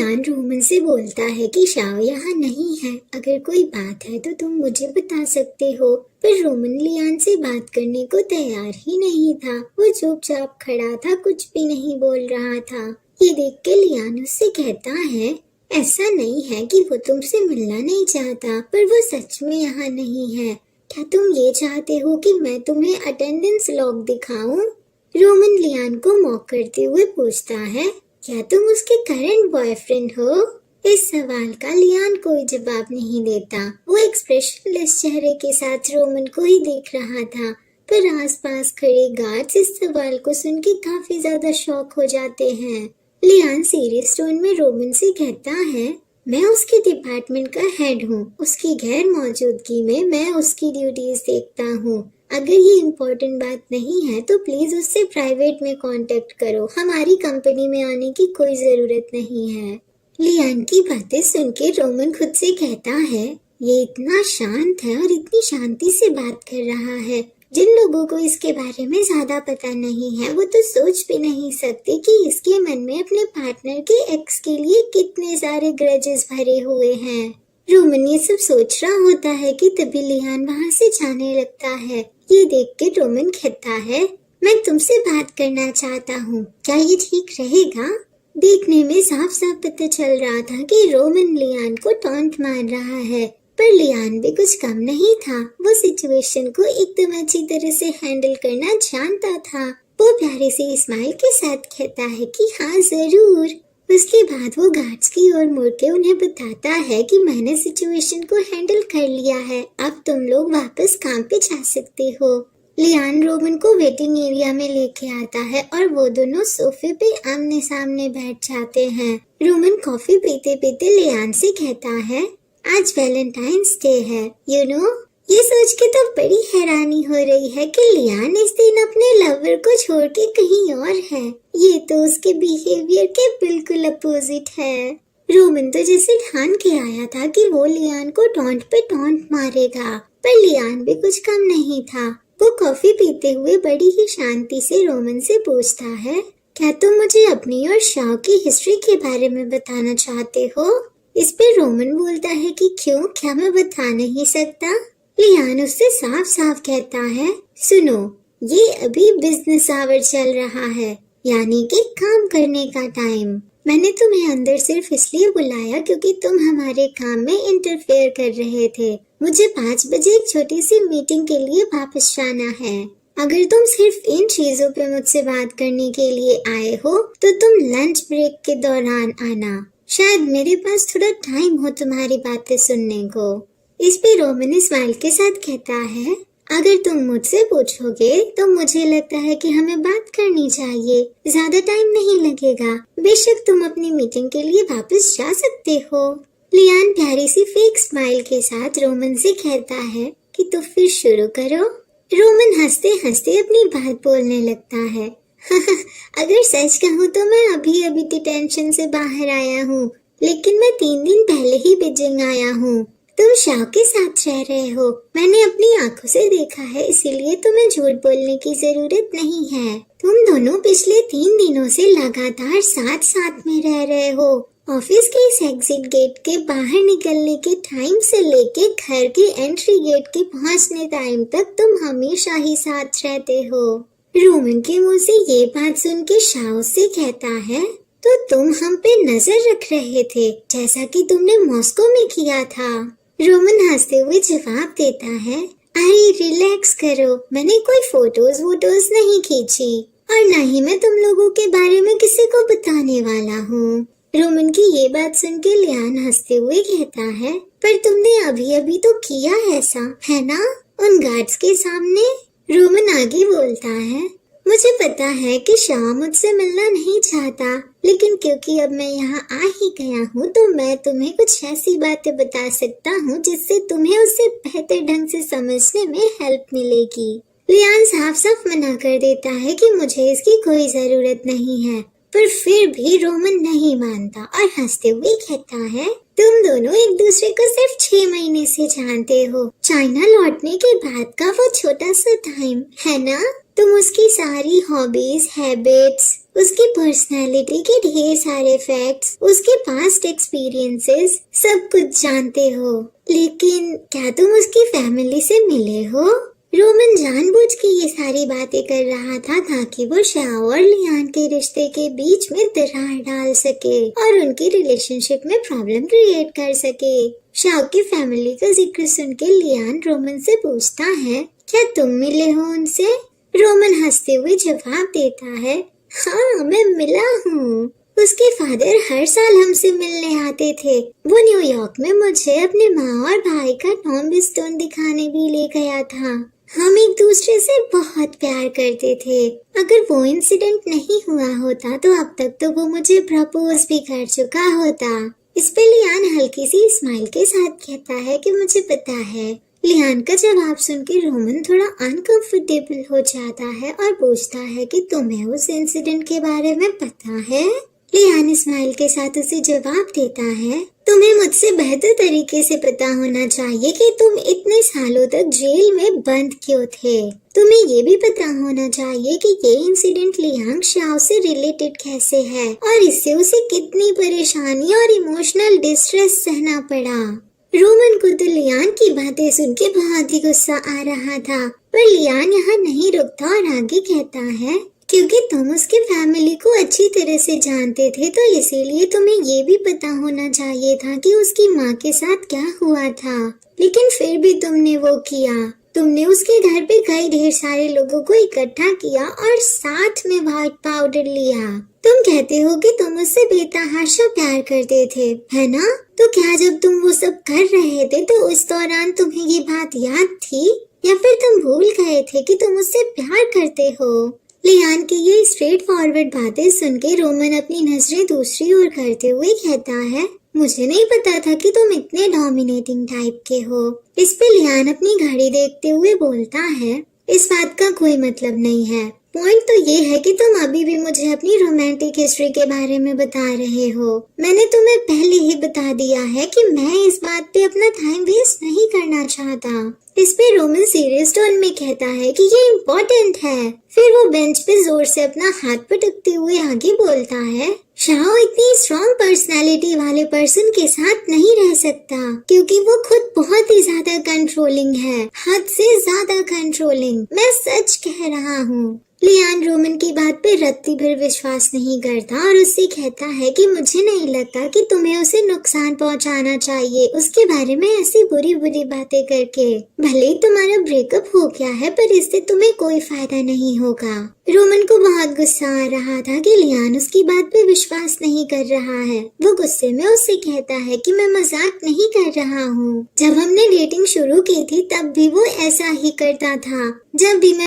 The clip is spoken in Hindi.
लियान रोमन से बोलता है कि शाओ यहाँ नहीं है, अगर कोई बात है तो तुम मुझे बता सकते हो। पर रोमन लियान से बात करने को तैयार ही नहीं था। वो चुपचाप खड़ा था, कुछ भी नहीं बोल रहा था। ये देख के लियान उससे कहता है, ऐसा नहीं है कि वो तुमसे मिलना नहीं चाहता, पर वो सच में यहाँ नहीं है। क्या तुम ये चाहते हो कि मैं तुम्हें अटेंडेंस लॉग दिखाऊं? रोमन लियान को मॉक करते हुए पूछता है, क्या तुम उसके करंट बॉयफ्रेंड हो? इस सवाल का लियान कोई जवाब नहीं देता। वो एक्सप्रेशनलेस चेहरे के साथ रोमन को ही देख रहा था। पर आसपास खड़े गार्ड्स इस सवाल को सुन के काफी ज्यादा शॉक हो जाते हैं। लियान सीरियस टोन में रोमन से कहता है, मैं उसके डिपार्टमेंट का हेड हूँ। उसकी गैर मौजूदगी में मैं उसकी ड्यूटीज देखता हूँ। अगर ये इम्पोर्टेंट बात नहीं है तो प्लीज उससे प्राइवेट में कांटेक्ट करो। हमारी कंपनी में आने की कोई जरूरत नहीं है। लियान की बातें सुन के रोमन खुद से कहता है, ये इतना शांत है और इतनी शांति से बात कर रहा है। जिन लोगों को इसके बारे में ज्यादा पता नहीं है वो तो सोच भी नहीं सकते कि इसके मन में अपने पार्टनर के एक्स के लिए कितने सारे ग्रजेस भरे हुए हैं। रोमन ये सब सोच रहा होता है कि तभी लियान वहाँ से जाने लगता है। ये देख के रोमन कहता है, मैं तुमसे बात करना चाहता हूँ, क्या ये ठीक रहेगा? देखने में साफ साफ पता चल रहा था कि रोमन लियान को टॉन्ट मार रहा है, पर लियान भी कुछ कम नहीं था। वो सिचुएशन को एकदम अच्छी तरह से हैंडल करना जानता था। वो प्यारे से स्माइल के साथ कहता है कि हाँ जरूर। उसके बाद वो गार्ड्स की ओर मुड़ के उन्हें बताता है कि मैंने सिचुएशन को हैंडल कर लिया है, अब तुम लोग वापस काम पे जा सकते हो। लियान रोमन को वेटिंग एरिया में लेके आता है और वो दोनों सोफे पे आमने सामने बैठ जाते हैं। रोमन कॉफी पीते पीते लियान से कहता है, आज वैलेंटाइंस डे है, यू नो। ये सोच के तो बड़ी हैरानी हो रही है कि लियान इस दिन अपने लवर को छोड़ के कहीं और है। ये तो उसके बिहेवियर के बिल्कुल अपोजिट है। रोमन तो जैसे ठान के आया था कि वो लियान को टॉन्ट पे टॉन्ट मारेगा, पर लियान भी कुछ कम नहीं था। वो कॉफी पीते हुए बड़ी ही शांति से रोमन से पूछता है, क्या तुम मुझे अपनी और शाओ की हिस्ट्री के बारे में बताना चाहते हो? इस पे रोमन बोलता है कि क्यों, क्या मैं बता नहीं सकता? लियान उससे साफ साफ कहता है, सुनो, ये अभी बिजनेस आवर चल रहा है, यानी कि काम करने का टाइम। मैंने तुम्हें अंदर सिर्फ इसलिए बुलाया क्योंकि तुम हमारे काम में इंटरफेयर कर रहे थे। मुझे 5 बजे एक छोटी सी मीटिंग के लिए वापस जाना है। अगर तुम सिर्फ इन चीजों पे मुझसे बात करने के लिए आए हो तो तुम लंच ब्रेक के दौरान आना। शायद मेरे पास थोड़ा टाइम हो तुम्हारी बातें सुनने को। इस पे रोमन स्माइल के साथ कहता है, अगर तुम मुझसे पूछोगे तो मुझे लगता है कि हमें बात करनी चाहिए, ज्यादा टाइम नहीं लगेगा। बेशक तुम अपनी मीटिंग के लिए वापस जा सकते हो। लियान प्यारी सी फेक स्माइल के साथ रोमन से कहता है कि तो फिर शुरू करो। रोमन हंसते हंसते अपनी बात बोलने लगता है, अगर सच कहूँ तो मैं अभी अभी डिटेंशन से बाहर आया हूँ, लेकिन मैं 3 दिन पहले ही बीजिंग आया हूँ। तुम शाओ के साथ रह रहे हो, मैंने अपनी आंखों से देखा है, इसीलिए तुम्हें झूठ बोलने की जरूरत नहीं है। तुम दोनों पिछले 3 दिनों से लगातार साथ साथ में रह रहे हो। ऑफिस के इस एग्जिट गेट के बाहर निकलने के टाइम से लेके घर के एंट्री गेट के पहुँचने टाइम तक तुम हमेशा ही साथ रहते हो। रोमन के मुंह से ये बात सुन के शाओ से कहता है, तो तुम हम पे नजर रख रहे थे, जैसा कि तुमने मॉस्को में किया था। रोमन हंसते हुए जवाब देता है, अरे रिलैक्स करो, मैंने कोई फोटोज वोटोज नहीं खींची और न ही मैं तुम लोगों के बारे में किसी को बताने वाला हूँ। रोमन की ये बात सुन के लियान हंसते हुए कहता है, पर तुमने अभी अभी तो किया ऐसा, है ना, उन गार्ड्स के सामने। रोमन आगे बोलता है, मुझे पता है कि शाओ मुझसे मिलना नहीं चाहता, लेकिन क्योंकि अब मैं यहाँ आ ही गया हूँ तो मैं तुम्हें कुछ ऐसी बातें बता सकता हूँ जिससे तुम्हें उसे बेहतर ढंग से समझने में हेल्प मिलेगी। लियान साफ साफ मना कर देता है कि मुझे इसकी कोई जरूरत नहीं है, पर फिर भी रोमन नहीं मानता और हंसते हुए कहता है, तुम दोनों एक दूसरे को सिर्फ 6 महीने से जानते हो। चाइना लौटने के बाद का वो छोटा सा टाइम है ना, तुम उसकी सारी हॉबीज, हैबिट्स, उसकी पर्सनैलिटी के ढेर सारे फैक्ट्स, उसके पास्ट एक्सपीरियंसेस सब कुछ जानते हो। लेकिन क्या तुम उसकी फैमिली से मिले हो? रोमन जानबूझ के ये सारी बातें कर रहा था ताकि वो शाओ और लियान के रिश्ते के बीच में दरार डाल सके और उनकी रिलेशनशिप में प्रॉब्लम क्रिएट कर सके। शाओ की फैमिली का जिक्र सुन के लियान रोमन से पूछता है, क्या तुम मिले हो उनसे? रोमन हंसते हुए जवाब देता है, हाँ मैं मिला हूँ। उसके फादर हर साल हमसे मिलने आते थे। वो न्यूयॉर्क में मुझे अपने माँ और भाई का टॉम्ब स्टोन दिखाने भी ले गया था। हम एक दूसरे से बहुत प्यार करते थे। अगर वो इंसिडेंट नहीं हुआ होता तो अब तक तो वो मुझे प्रपोज भी कर चुका होता। इस पे लियान हल्की सी स्माइल के साथ कहता है कि मुझे पता है। लियान का जवाब सुन के रोमन थोड़ा अनकंफर्टेबल हो जाता है और पूछता है कि तुम्हें उस इंसिडेंट के बारे में पता है? लियान स्माइल के साथ उसे जवाब देता है, तुम्हें मुझसे बेहतर तरीके से पता होना चाहिए कि तुम इतने सालों तक जेल में बंद क्यों थे। तुम्हें ये भी पता होना चाहिए कि ये इंसिडेंट लियांग शाओ से रिलेटेड कैसे है और इससे उसे कितनी परेशानी और इमोशनल डिस्ट्रेस सहना पड़ा। रोमन को तो लियान की बातें सुन के बहुत ही गुस्सा आ रहा था, पर लियान यहाँ नहीं रुकता और आगे कहता है, क्योंकि तुम उसके फैमिली को अच्छी तरह से जानते थे तो इसीलिए तुम्हें ये भी पता होना चाहिए था कि उसकी माँ के साथ क्या हुआ था। लेकिन फिर भी तुमने वो किया। तुमने उसके घर पे कई ढेर सारे लोगों को इकट्ठा किया और साथ में व्हाइट पाउडर लिया। तुम कहते हो कि तुम उससे बेतहाशा प्यार करते थे, है ना? तो क्या जब तुम वो सब कर रहे थे तो उस दौरान तुम्हें ये बात याद थी या फिर तुम भूल गए थे कि तुम उससे प्यार करते हो? लियान की ये स्ट्रेट फॉरवर्ड बातें सुन के रोमन अपनी नजरें दूसरी ओर करते हुए कहता है, मुझे नहीं पता था कि तुम इतने डोमिनेटिंग टाइप के हो। इस पे लियान अपनी घड़ी देखते हुए बोलता है, इस बात का कोई मतलब नहीं है। पॉइंट तो ये है कि तुम अभी भी मुझे अपनी रोमांटिक हिस्ट्री के बारे में बता रहे हो। मैंने तुम्हें पहले ही बता दिया है कि मैं इस बात पे अपना टाइम वेस्ट नहीं करना चाहता। इस पे रोमन सीरियस टोन में कहता है कि ये इम्पोर्टेंट है। फिर वो बेंच पे जोर से अपना हाथ पटकते हुए आगे बोलता है, शाओ इतनी स्ट्रॉन्ग पर्सनालिटी वाले पर्सन के साथ नहीं रह सकता क्योंकि वो खुद बहुत ही ज्यादा कंट्रोलिंग है, हद से ज्यादा कंट्रोलिंग। मैं सच कह रहा हूँ। लियान रोमन की बात पे रत्ती भर विश्वास नहीं करता और उससे कहता है कि मुझे नहीं लगता कि तुम्हें उसे नुकसान पहुंचाना चाहिए उसके बारे में ऐसी बुरी बुरी बातें करके। भले ही तुम्हारा ब्रेकअप हो गया है पर इससे तुम्हें कोई फायदा नहीं होगा। रोमन को बहुत गुस्सा आ रहा था कि लियान उसकी बात पे विश्वास नहीं कर रहा है। वो गुस्से में उससे कहता है कि मैं मजाक नहीं कर रहा हूँ। जब हमने डेटिंग शुरू की थी तब भी वो ऐसा ही करता था। जब भी मैं